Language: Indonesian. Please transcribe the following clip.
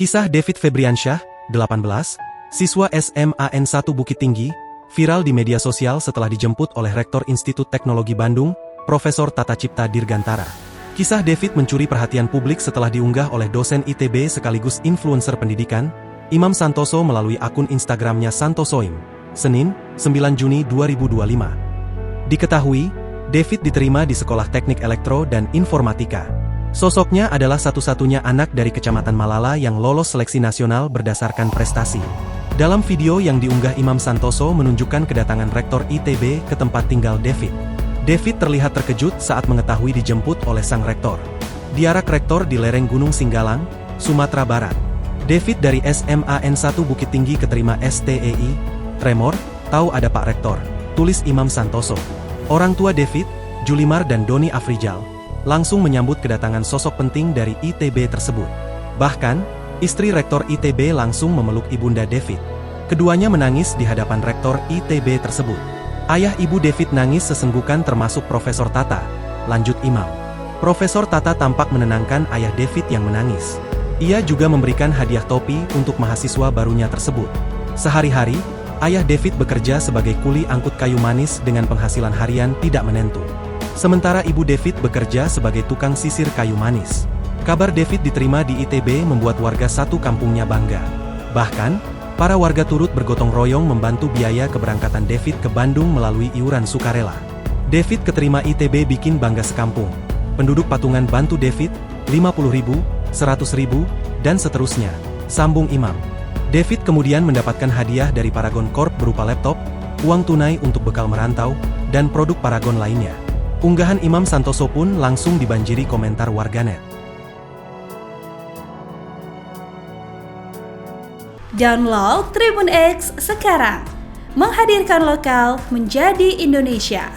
Kisah David Febriansyah, 18, siswa SMAN 1 Bukit Tinggi, viral di media sosial setelah dijemput oleh Rektor Institut Teknologi Bandung, Profesor Tata Cipta Dirgantara. Kisah David mencuri perhatian publik setelah diunggah oleh dosen ITB sekaligus influencer pendidikan, Imam Santoso melalui akun Instagramnya Santosoim, Senin, 9 Juni 2025. Diketahui, David diterima di Sekolah Teknik Elektro dan Informatika. Sosoknya adalah satu-satunya anak dari Kecamatan Malala yang lolos seleksi nasional berdasarkan prestasi. Dalam video yang diunggah Imam Santoso menunjukkan kedatangan Rektor ITB ke tempat tinggal David. David terlihat terkejut saat mengetahui dijemput oleh sang rektor. Diarak rektor di lereng Gunung Singgalang, Sumatera Barat. David dari SMAN 1 Bukit Tinggi keterima STEI, tremor, tahu ada Pak Rektor, tulis Imam Santoso. Orang tua David, Julimar dan Doni Afrijal, langsung menyambut kedatangan sosok penting dari ITB tersebut. Bahkan, istri Rektor ITB langsung memeluk ibunda David. Keduanya menangis di hadapan Rektor ITB tersebut. Ayah ibu David nangis sesenggukan termasuk Profesor Tata, lanjut Imam. Profesor Tata tampak menenangkan ayah David yang menangis. Ia juga memberikan hadiah topi untuk mahasiswa barunya tersebut. Sehari-hari, ayah David bekerja sebagai kuli angkut kayu manis dengan penghasilan harian tidak menentu. Sementara ibu David bekerja sebagai tukang sisir kayu manis. Kabar David diterima di ITB membuat warga satu kampungnya bangga. Bahkan, para warga turut bergotong royong membantu biaya keberangkatan David ke Bandung melalui iuran sukarela. David keterima ITB bikin bangga sekampung. Penduduk patungan bantu David, 50.000, 100.000, dan seterusnya, sambung Imam. David kemudian mendapatkan hadiah dari Paragon Corp berupa laptop, uang tunai untuk bekal merantau, dan produk Paragon lainnya. Unggahan Imam Santoso pun langsung dibanjiri komentar warganet. Download Tribun X sekarang, menghadirkan lokal menjadi Indonesia.